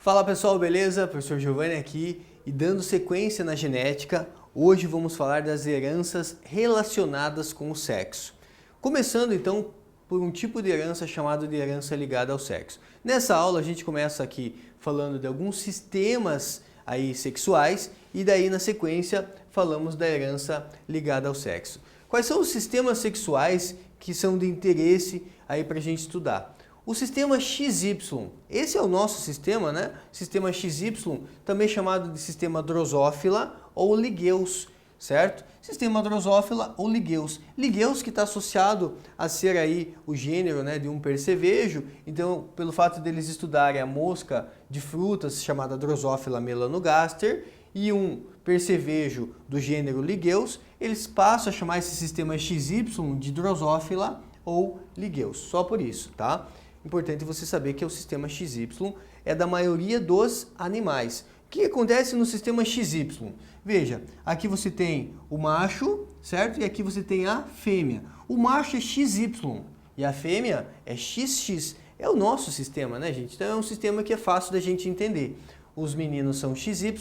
Fala pessoal, beleza? Professor Giovanni aqui e dando sequência na genética, hoje vamos falar das heranças relacionadas com o sexo. Começando então por um tipo de herança chamado de herança ligada ao sexo. Nessa aula a gente começa aqui falando de alguns sistemas aí sexuais e daí na sequência falamos da herança ligada ao sexo. Quais são os sistemas sexuais que são de interesse aí para a gente estudar? O sistema XY, esse é o nosso sistema, né? Sistema XY, também chamado de sistema drosófila ou Ligeus, certo? Sistema drosófila ou Ligeus. Ligeus que está associado a ser aí o gênero, né, de um percevejo, então pelo fato deles estudarem a mosca de frutas chamada Drosophila melanogaster e um percevejo do gênero Ligeus, eles passam a chamar esse sistema XY de drosófila ou Ligeus, só por isso, tá? Importante você saber que o sistema XY é da maioria dos animais. O que acontece no sistema XY? Veja, aqui você tem o macho, certo? E aqui você tem a fêmea. O macho é XY e a fêmea é XX. É o nosso sistema, né, gente? Então é um sistema que é fácil da gente entender. Os meninos são XY,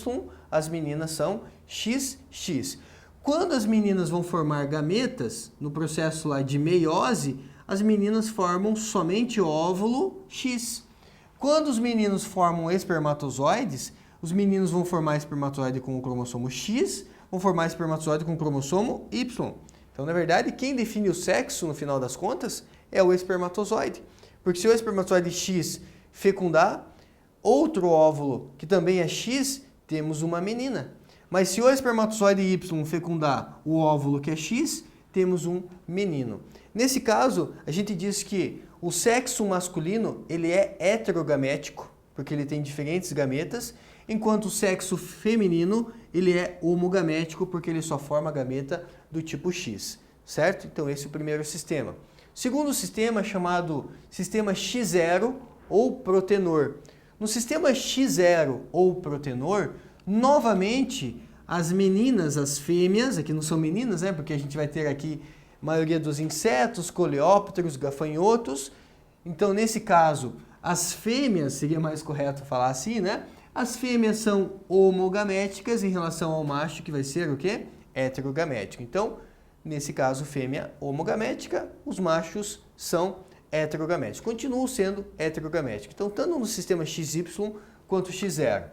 as meninas são XX. Quando as meninas vão formar gametas, no processo lá de meiose, as meninas formam somente óvulo X. Quando os meninos formam espermatozoides, os meninos vão formar espermatozoide com o cromossomo X, vão formar espermatozoide com o cromossomo Y. Então, na verdade, quem define o sexo, no final das contas, é o espermatozoide. Porque se o espermatozoide X fecundar outro óvulo, que também é X, temos uma menina. Mas se o espermatozoide Y fecundar o óvulo que é X, temos um menino. Nesse caso, a gente diz que o sexo masculino ele é heterogamético, porque ele tem diferentes gametas, enquanto o sexo feminino ele é homogamético, porque ele só forma gameta do tipo X, certo? Então esse é o primeiro sistema. Segundo sistema, chamado sistema X0 ou protenor. No sistema X0 ou protenor, novamente, as meninas, as fêmeas, aqui não são meninas, né? Porque a gente vai ter aqui a maioria dos insetos, coleópteros, gafanhotos. Então, nesse caso, as fêmeas, seria mais correto falar assim, né? As fêmeas são homogaméticas em relação ao macho, que vai ser o quê? Heterogamético. Então, nesse caso, fêmea homogamética, os machos são heterogaméticos. Continuam sendo heterogaméticos. Então, tanto no sistema XY quanto X0.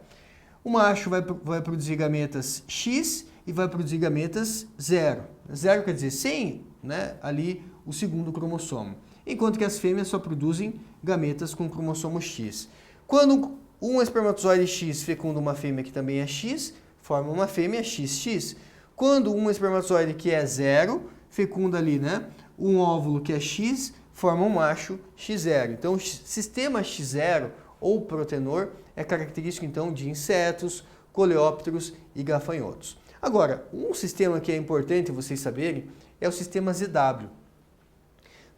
O macho vai produzir gametas X e vai produzir gametas 0. 0 quer dizer sem, né, ali o segundo cromossomo. Enquanto que as fêmeas só produzem gametas com cromossomo X. Quando um espermatozoide X fecunda uma fêmea que também é X, forma uma fêmea XX. Quando um espermatozoide que é 0 fecunda ali, né, um óvulo que é X, forma um macho X0. Então, o sistema X0 ou protenor é característico então de insetos, coleópteros e gafanhotos. Agora, um sistema que é importante vocês saberem é o sistema ZW.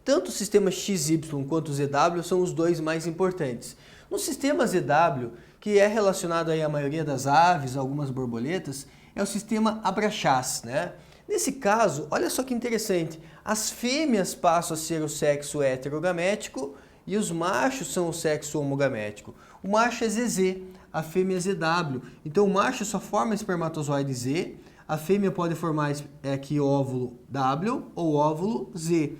Tanto o sistema XY quanto o ZW são os dois mais importantes. No sistema ZW, que é relacionado aí à maioria das aves, algumas borboletas, é o sistema Abrachas, né? Nesse caso, olha só que interessante, as fêmeas passam a ser o sexo heterogamético e os machos são o sexo homogamético. O macho é ZZ, a fêmea é ZW. Então o macho só forma espermatozoide Z, a fêmea pode formar aqui óvulo W ou óvulo Z.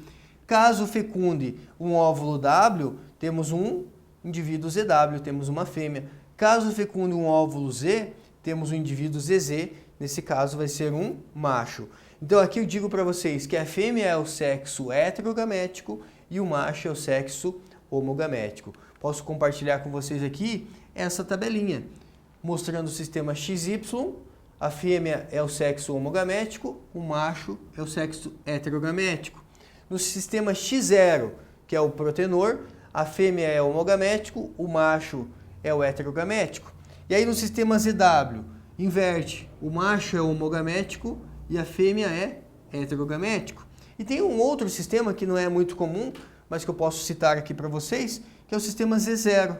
Caso fecunde um óvulo W, temos um indivíduo ZW, temos uma fêmea. Caso fecunde um óvulo Z, temos um indivíduo ZZ, nesse caso vai ser um macho. Então aqui eu digo para vocês que a fêmea é o sexo heterogamético e o macho é o sexo homogamético. Posso compartilhar com vocês aqui essa tabelinha, mostrando o sistema XY, a fêmea é o sexo homogamético, o macho é o sexo heterogamético. No sistema X0, que é o protenor, a fêmea é homogamético, o macho é o heterogamético. E aí no sistema ZW, inverte, o macho é homogamético e a fêmea é heterogamético. E tem um outro sistema que não é muito comum, mas que eu posso citar aqui para vocês, que é o sistema Z0.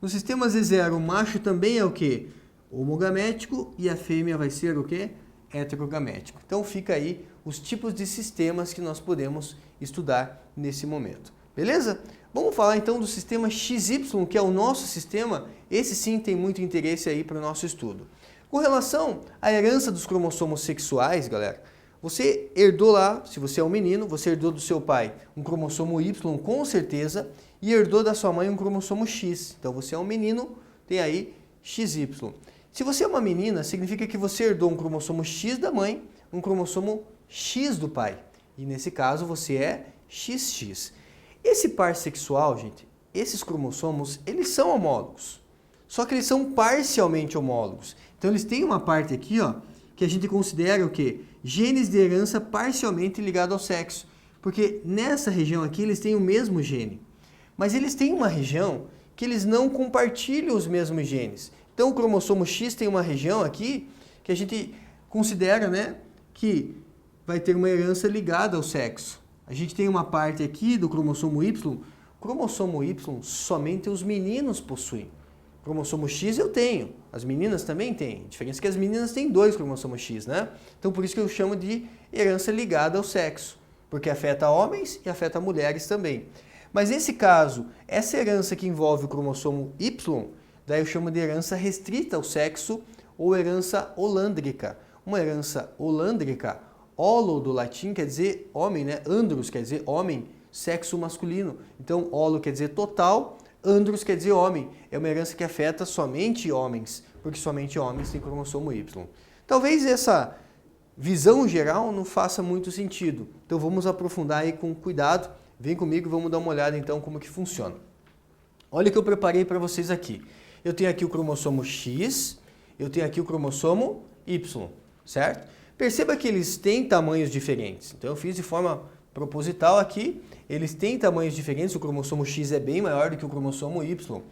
No sistema Z0, o macho também é o quê? Homogamético e a fêmea vai ser o quê? Heterogamético. Então fica aí os tipos de sistemas que nós podemos estudar nesse momento. Beleza? Vamos falar então do sistema XY, que é o nosso sistema. Esse sim tem muito interesse aí para o nosso estudo. Com relação à herança dos cromossomos sexuais, galera, você herdou lá, se você é um menino, você herdou do seu pai um cromossomo Y com certeza e herdou da sua mãe um cromossomo X. Então você é um menino, tem aí XY. Se você é uma menina, significa que você herdou um cromossomo X da mãe, um cromossomo X do pai. E nesse caso você é XX. Esse par sexual, gente, esses cromossomos, eles são homólogos. Só que eles são parcialmente homólogos. Então eles têm uma parte aqui, ó, que a gente considera o quê? Genes de herança parcialmente ligados ao sexo. Porque nessa região aqui eles têm o mesmo gene. Mas eles têm uma região que eles não compartilham os mesmos genes. Então o cromossomo X tem uma região aqui que a gente considera, né, que vai ter uma herança ligada ao sexo. A gente tem uma parte aqui do cromossomo Y. Cromossomo Y somente os meninos possuem. Cromossomo X eu tenho, as meninas também têm. A diferença é que as meninas têm 2 cromossomos X, né? Então por isso que eu chamo de herança ligada ao sexo, porque afeta homens e afeta mulheres também. Mas nesse caso, essa herança que envolve o cromossomo Y, daí eu chamo de herança restrita ao sexo ou herança holândrica. Uma herança holândrica, holo do latim quer dizer homem, né? Andros quer dizer homem, sexo masculino. Então holo quer dizer total, andros quer dizer homem. É uma herança que afeta somente homens, porque somente homens têm cromossomo Y. Talvez essa visão geral não faça muito sentido. Então vamos aprofundar aí com cuidado. Vem comigo e vamos dar uma olhada então como que funciona. Olha o que eu preparei para vocês aqui. Eu tenho aqui o cromossomo X, eu tenho aqui o cromossomo Y, certo? Perceba que eles têm tamanhos diferentes. Então eu fiz de forma proposital aqui, eles têm tamanhos diferentes, o cromossomo X é bem maior do que o cromossomo Y.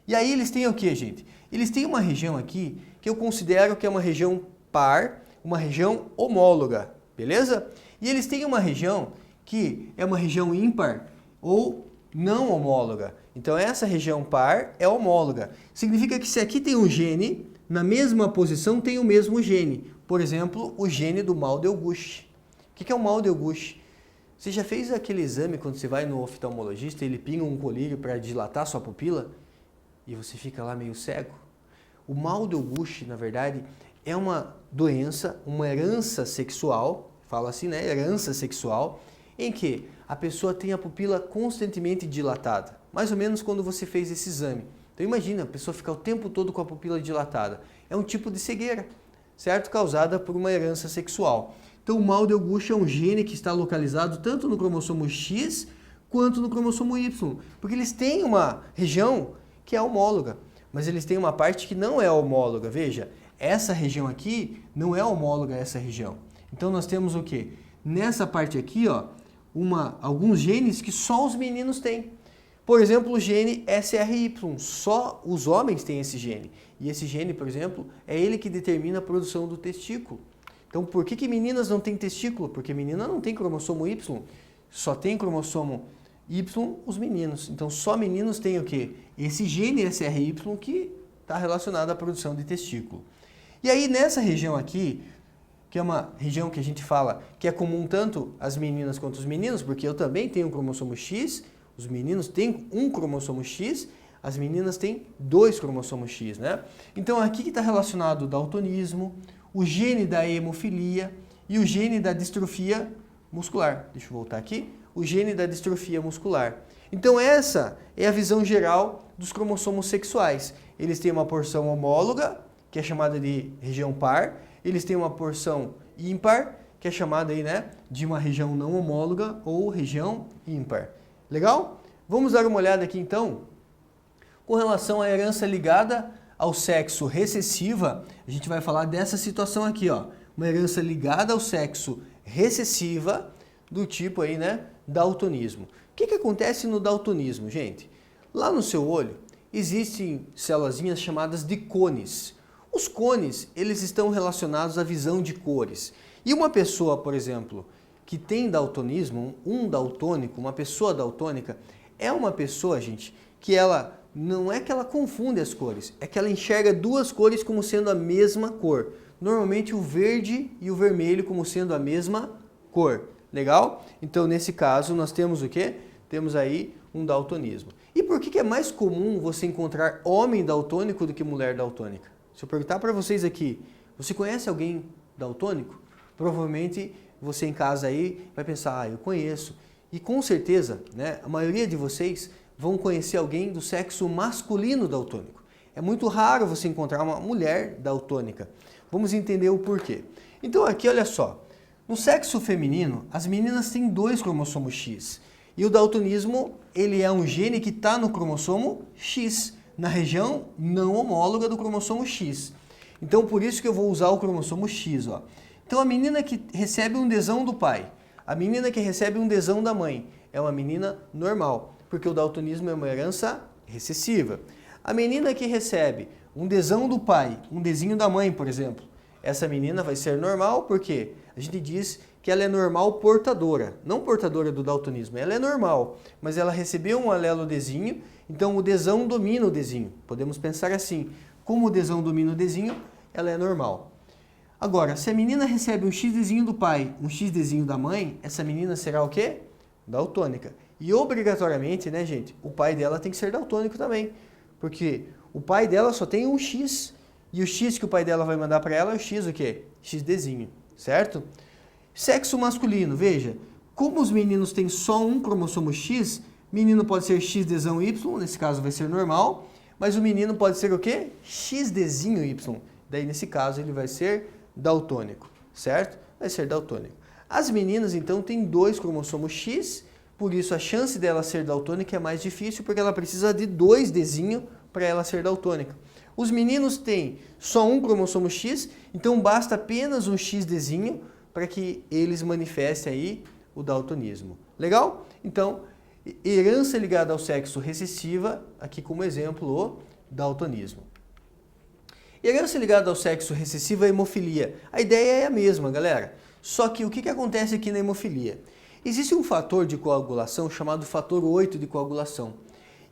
E aí eles têm o que, gente? Eles têm uma região aqui que eu considero que é uma região par, uma região homóloga, beleza? E eles têm uma região que é uma região ímpar ou não homóloga. Então essa região par é homóloga. Significa que se aqui tem um gene, na mesma posição tem o mesmo gene. Por exemplo, o gene do mal de Auguste. O que é o mal de Auguste? Você já fez aquele exame quando você vai no oftalmologista e ele pinga um colírio para dilatar sua pupila e você fica lá meio cego? O mal de Auguste, na verdade, é uma doença, uma herança sexual, fala assim, né? Herança sexual, em que a pessoa tem a pupila constantemente dilatada. Mais ou menos quando você fez esse exame. Então imagina, a pessoa ficar o tempo todo com a pupila dilatada. É um tipo de cegueira, certo? Causada por uma herança sexual. Então o mal de Auguste é um gene que está localizado tanto no cromossomo X quanto no cromossomo Y. Porque eles têm uma região que é homóloga, mas eles têm uma parte que não é homóloga. Veja, essa região aqui não é homóloga a essa região. Então nós temos o quê? Nessa parte aqui, ó, alguns genes que só os meninos têm. Por exemplo, o gene SRY, só os homens têm esse gene. E esse gene, por exemplo, é ele que determina a produção do testículo. Então, por que meninas não têm testículo? Porque menina não tem cromossomo Y, só tem cromossomo Y os meninos. Então, só meninos têm o quê? Esse gene SRY que está relacionado à produção de testículo. E aí, nessa região aqui, que é uma região que a gente fala que é comum tanto às meninas quanto aos meninos, porque eu também tenho um cromossomo X, os meninos têm um cromossomo X, as meninas têm 2 cromossomos X, né? Então aqui que está relacionado o daltonismo, o gene da hemofilia e o gene da distrofia muscular. Deixa eu voltar aqui. O gene da distrofia muscular. Então essa é a visão geral dos cromossomos sexuais. Eles têm uma porção homóloga, que é chamada de região par. Eles têm uma porção ímpar, que é chamada aí, né, de uma região não homóloga ou região ímpar. Legal? Vamos dar uma olhada aqui então. Com relação à herança ligada ao sexo recessiva, a gente vai falar dessa situação aqui, ó. Uma herança ligada ao sexo recessiva do tipo aí, né, daltonismo. O que acontece no daltonismo, gente? Lá no seu olho existem células chamadas de cones. Os cones, eles estão relacionados à visão de cores. E uma pessoa, por exemplo, que tem daltonismo, um daltônico, uma pessoa daltônica, é uma pessoa, gente, que ela não é que ela confunde as cores, é que ela enxerga 2 cores como sendo a mesma cor. Normalmente o verde e o vermelho como sendo a mesma cor. Legal? Então, nesse caso, nós temos o quê? Temos aí um daltonismo. E por que é mais comum você encontrar homem daltônico do que mulher daltônica? Se eu perguntar para vocês aqui, você conhece alguém daltônico? Provavelmente você em casa aí vai pensar, eu conheço. E com certeza, né, a maioria de vocês vão conhecer alguém do sexo masculino daltônico. É muito raro você encontrar uma mulher daltônica. Vamos entender o porquê. Então aqui, olha só, no sexo feminino, as meninas têm 2 cromossomos X. E o daltonismo, ele é um gene que está no cromossomo X, na região não homóloga do cromossomo X. Então por isso que eu vou usar o cromossomo X, ó. Então a menina que recebe um desão do pai, a menina que recebe um desão da mãe, é uma menina normal, porque o daltonismo é uma herança recessiva. A menina que recebe um desão do pai, um desinho da mãe, por exemplo, essa menina vai ser normal porque a gente diz que ela é normal portadora, não portadora do daltonismo, ela é normal, mas ela recebeu um alelo desinho, então o desão domina o desinho. Podemos pensar assim, como o desão domina o desinho, ela é normal. Agora, se a menina recebe um XDzinho do pai, um XDzinho da mãe, essa menina será o quê? Daltônica. E obrigatoriamente, né, gente, o pai dela tem que ser daltônico também. Porque o pai dela só tem um X, e o X que o pai dela vai mandar para ela é o X o quê? XDzinho, certo? Sexo masculino, veja, como os meninos têm só um cromossomo X, menino pode ser XDzão Y, nesse caso vai ser normal, mas o menino pode ser o quê? XDzinho Y, daí nesse caso ele vai ser daltônico, certo? Vai ser daltônico. As meninas então têm 2 cromossomos X, por isso a chance dela ser daltônica é mais difícil, porque ela precisa de 2 desinhos para ela ser daltônica. Os meninos têm só um cromossomo X, então basta apenas um XDzinho para que eles manifestem aí o daltonismo. Legal? Então, herança ligada ao sexo recessiva, aqui como exemplo o daltonismo. Herança ligada ao sexo recessivo é a hemofilia. A ideia é a mesma, galera. Só que o que acontece aqui na hemofilia? Existe um fator de coagulação chamado fator 8 de coagulação.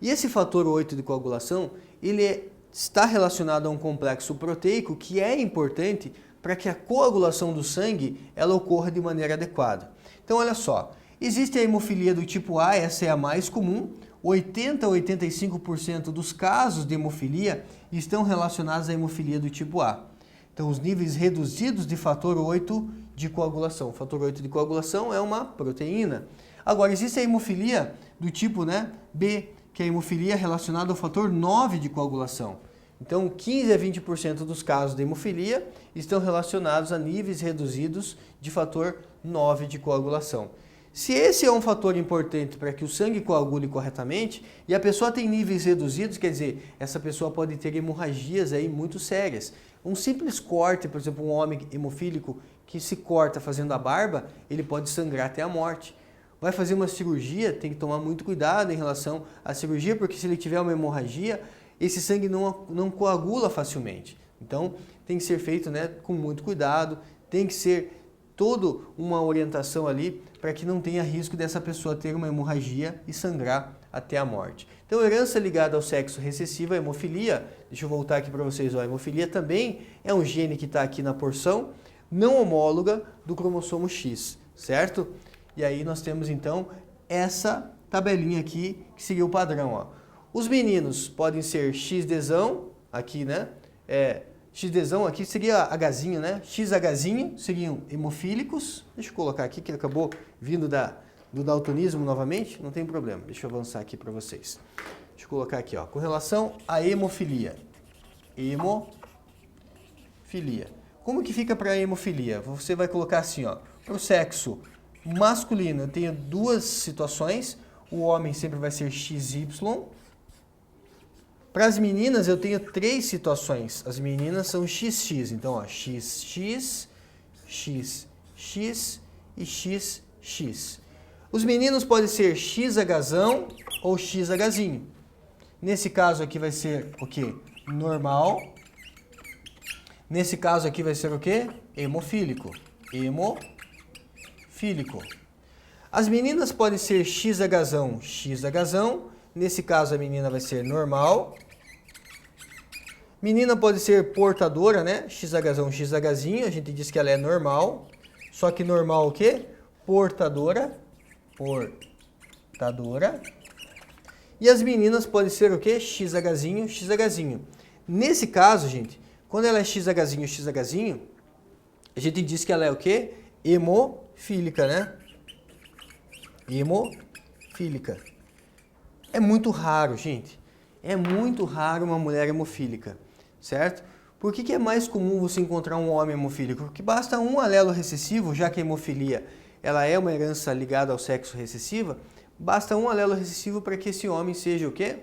E esse fator 8 de coagulação, ele está relacionado a um complexo proteico que é importante para que a coagulação do sangue ela ocorra de maneira adequada. Então olha só, existe a hemofilia do tipo A, essa é a mais comum. 80 a 85% dos casos de hemofilia estão relacionados à hemofilia do tipo A. Então os níveis reduzidos de fator 8 de coagulação. O fator 8 de coagulação é uma proteína. Agora, existe a hemofilia do tipo, né, B, que é a hemofilia relacionada ao fator 9 de coagulação. Então, 15 a 20% dos casos de hemofilia estão relacionados a níveis reduzidos de fator 9 de coagulação. Se esse é um fator importante para que o sangue coagule corretamente e a pessoa tem níveis reduzidos, quer dizer, essa pessoa pode ter hemorragias aí muito sérias. Um simples corte, por exemplo, um homem hemofílico que se corta fazendo a barba, ele pode sangrar até a morte. Vai fazer uma cirurgia, tem que tomar muito cuidado em relação à cirurgia, porque se ele tiver uma hemorragia, esse sangue não coagula facilmente. Então, tem que ser feito, né, com muito cuidado, tem que ser toda uma orientação ali para que não tenha risco dessa pessoa ter uma hemorragia e sangrar até a morte. Então, herança ligada ao sexo recessivo, a hemofilia, deixa eu voltar aqui para vocês, ó, a hemofilia também é um gene que está aqui na porção não homóloga do cromossomo X, certo? E aí nós temos então essa tabelinha aqui que seria o padrão, ó. Os meninos podem ser XDzão, aqui, né? XDzão aqui seria Hzinho, né? XHzinho seriam hemofílicos. Deixa eu colocar aqui, que ele acabou vindo do daltonismo novamente. Não tem problema, deixa eu avançar aqui para vocês. Deixa eu colocar aqui, ó. Com relação à hemofilia. Hemofilia. Como que fica para a hemofilia? Você vai colocar assim, ó. Para o sexo masculino, eu tenho 2 situações. O homem sempre vai ser XY. Para as meninas, eu tenho 3 situações. As meninas são XX. Então, ó, XX, XX e XX. Os meninos podem ser XHzão ou XHzinho. Nesse caso aqui vai ser o quê? Normal. Nesse caso aqui vai ser o quê? Hemofílico. Hemofílico. As meninas podem ser XHzão, XHzão. Nesse caso a menina vai ser normal. Menina pode ser portadora, né? XHzão, XHzinho. A gente diz que ela é normal. Só que normal o quê? Portadora. Portadora. E as meninas podem ser o quê? XHzinho, XHzinho. Nesse caso, gente, quando ela é XHzinho, XHzinho, a gente diz que ela é o quê? Hemofílica, né? Hemofílica. É muito raro, gente. É muito raro uma mulher hemofílica, certo? Por que é mais comum você encontrar um homem hemofílico? Porque basta um alelo recessivo, já que a hemofilia ela é uma herança ligada ao sexo recessiva, basta um alelo recessivo para que esse homem seja o quê?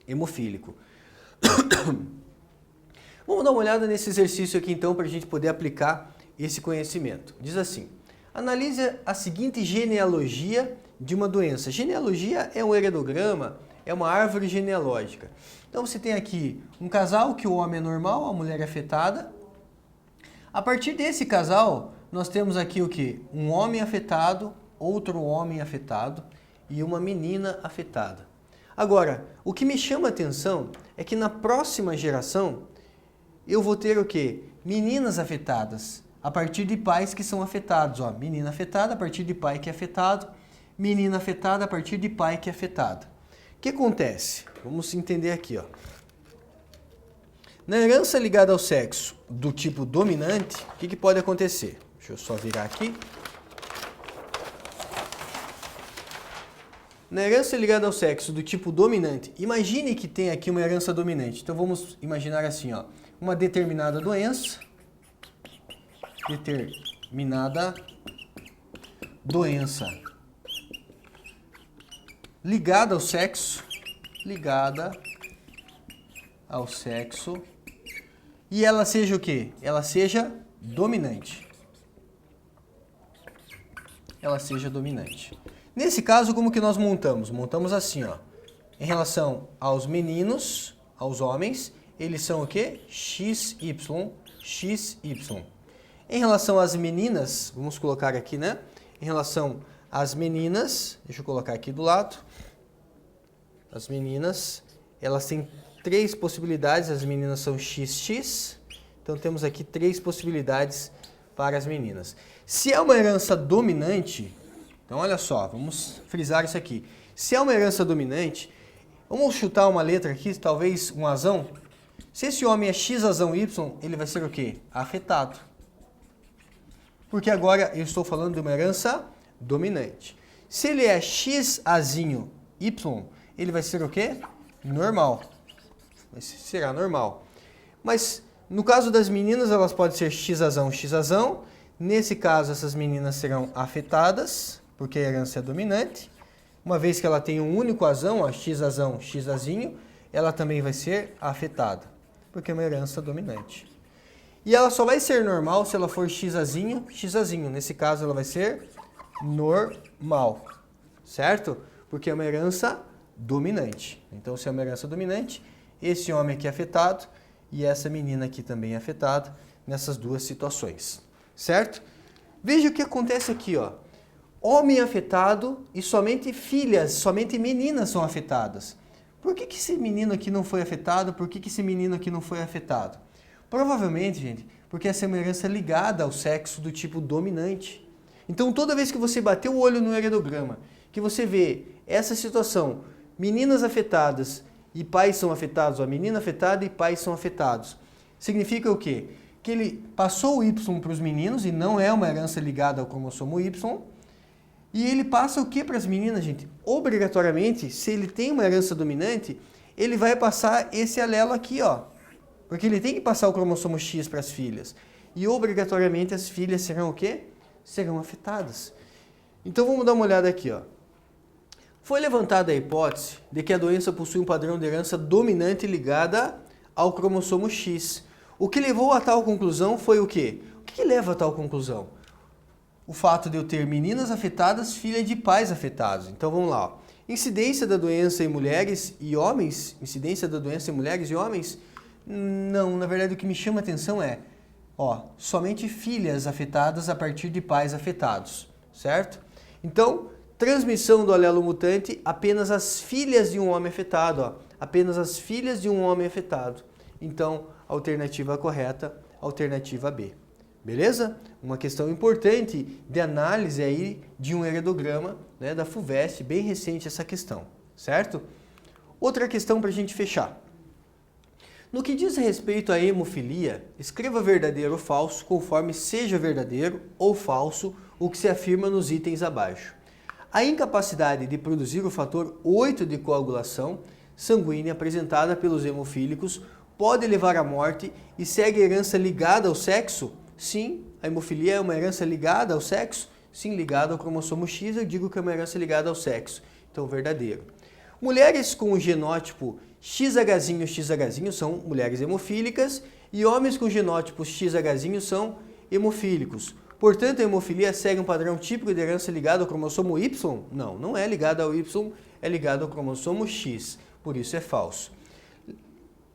Hemofílico. Vamos dar uma olhada nesse exercício aqui então para a gente poder aplicar esse conhecimento. Diz assim, analise a seguinte genealogia de uma doença. Genealogia é um heredograma, é uma árvore genealógica. Então você tem aqui um casal que o homem é normal, a mulher é afetada. A partir desse casal, nós temos aqui o quê? Um homem afetado, outro homem afetado e uma menina afetada. Agora, o que me chama a atenção é que na próxima geração eu vou ter o quê? Meninas afetadas, a partir de pais que são afetados. Ó, menina afetada a partir de pai que é afetado, menina afetada a partir de pai que é afetado. O que acontece? Vamos entender aqui. Ó. Na herança ligada ao sexo do tipo dominante, o que pode acontecer? Deixa eu só virar aqui. Na herança ligada ao sexo do tipo dominante, imagine que tem aqui uma herança dominante. Então vamos imaginar assim, ó, uma determinada doença, ligada ao sexo, e ela seja o quê? Ela seja dominante. Nesse caso, como que nós montamos? Montamos assim, ó. Em relação aos meninos, aos homens, eles são o quê? XY, XY. Em relação às meninas, vamos colocar aqui, né? Em relação às meninas, deixa eu colocar aqui do lado. As meninas, elas têm 3 possibilidades, as meninas são XX. Então temos aqui 3 possibilidades para as meninas. Se é uma herança dominante, então olha só, vamos frisar isso aqui. Se é uma herança dominante, vamos chutar uma letra aqui, talvez um azão. Se esse homem é X azão Y, ele vai ser o quê? Afetado. Porque agora eu estou falando de uma herança dominante. Se ele é X azinho Y, ele vai ser o quê? Normal. Será normal. Mas no caso das meninas, elas podem ser X azão, X azão. Nesse caso, essas meninas serão afetadas, porque a herança é dominante. Uma vez que ela tem um único azão, ó, X azão, X azinho, ela também vai ser afetada, porque é uma herança dominante. E ela só vai ser normal se ela for X azinho, X azinho. Nesse caso, ela vai ser normal, certo? Porque é uma herança dominante. Então, se é uma herança dominante, esse homem aqui é afetado e essa menina aqui também é afetada nessas duas situações, certo? Veja o que acontece aqui, ó. Homem afetado e somente filhas, somente meninas são afetadas. Por que esse menino aqui não foi afetado? Por que esse menino aqui não foi afetado? Provavelmente, gente, porque essa é uma herança ligada ao sexo do tipo dominante. Então, toda vez que você bater o olho no heredograma, que você vê essa situação, meninas afetadas e pais são afetados, a menina afetada e pais são afetados, significa o quê? Que ele passou o Y para os meninos e não é uma herança ligada ao cromossomo Y. E ele passa o que para as meninas, gente? Obrigatoriamente, se ele tem uma herança dominante, ele vai passar esse alelo aqui, ó. Porque ele tem que passar o cromossomo X para as filhas. E obrigatoriamente as filhas serão o quê? Serão afetadas. Então vamos dar uma olhada aqui, ó. Foi levantada a hipótese de que a doença possui um padrão de herança dominante ligada ao cromossomo X. O que levou a tal conclusão foi o quê? O que leva a tal conclusão? O fato de eu ter meninas afetadas, filha de pais afetados. Então vamos lá. Ó. Incidência da doença em mulheres e homens? Incidência da doença em mulheres e homens? Não, na verdade o que me chama a atenção é, ó, somente filhas afetadas a partir de pais afetados, certo? Então, transmissão do alelo mutante, apenas as filhas de um homem afetado, ó, apenas as filhas de um homem afetado. Então, alternativa correta, alternativa B. Beleza? Uma questão importante de análise aí de um heredograma, né, da FUVEST, bem recente essa questão, certo? Outra questão para a gente fechar. No que diz respeito à hemofilia, escreva verdadeiro ou falso, conforme seja verdadeiro ou falso o que se afirma nos itens abaixo. A incapacidade de produzir o fator 8 de coagulação sanguínea apresentada pelos hemofílicos pode levar à morte e segue a herança ligada ao sexo? Sim, a hemofilia é uma herança ligada ao sexo? Sim, ligada ao cromossomo X, eu digo que é uma herança ligada ao sexo. Então, verdadeiro. Mulheres com o genótipo XH/XH são mulheres hemofílicas e homens com genótipo XH são hemofílicos. Portanto, a hemofilia segue um padrão típico de herança ligado ao cromossomo Y? Não, não é ligado ao Y, é ligado ao cromossomo X. Por isso é falso.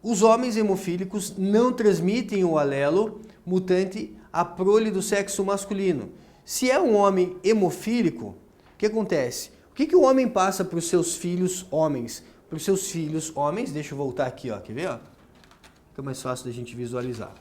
Os homens hemofílicos não transmitem o alelo mutante à prole do sexo masculino. Se é um homem hemofílico, o que acontece? O que o homem passa para os seus filhos homens? Para os seus filhos homens, deixa eu voltar aqui, ó, quer ver? Ó? Fica mais fácil da gente visualizar.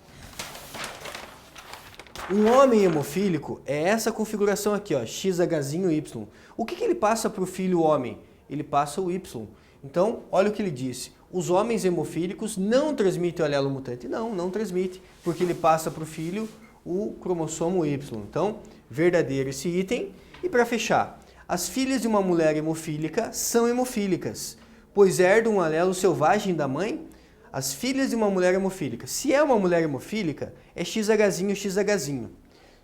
Um homem hemofílico é essa configuração aqui, ó, XHY. O que ele passa para o filho homem? Ele passa o Y. Então, olha o que ele disse. Os homens hemofílicos não transmitem o alelo mutante. Não transmite, porque ele passa para o filho o cromossomo Y. Então, verdadeiro esse item. E para fechar, as filhas de uma mulher hemofílica são hemofílicas, pois herdam um alelo selvagem da mãe. As filhas de uma mulher hemofílica, se é uma mulher hemofílica, é XH.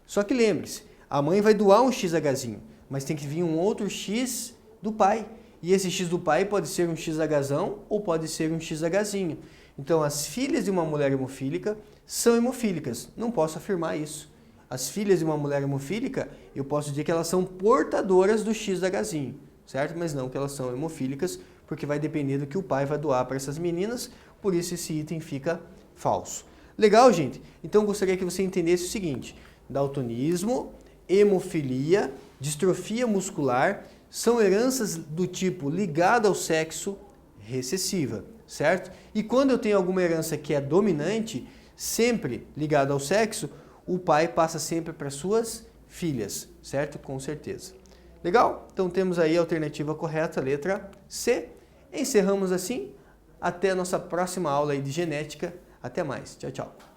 Só que lembre-se, a mãe vai doar um XH, mas tem que vir um outro X do pai. E esse X do pai pode ser um XH ou pode ser um XH. Então, as filhas de uma mulher hemofílica são hemofílicas. Não posso afirmar isso. As filhas de uma mulher hemofílica, eu posso dizer que elas são portadoras do XH, certo? Mas não que elas são hemofílicas, porque vai depender do que o pai vai doar para essas meninas, por isso esse item fica falso. Legal, gente? Então, gostaria que você entendesse o seguinte: daltonismo, hemofilia, distrofia muscular são heranças do tipo ligada ao sexo recessiva, certo? E quando eu tenho alguma herança que é dominante, sempre ligada ao sexo, o pai passa sempre para suas filhas, certo? Com certeza. Legal? Então temos aí a alternativa correta, letra C. Encerramos assim. Até a nossa próxima aula aí de genética. Até mais. Tchau, tchau.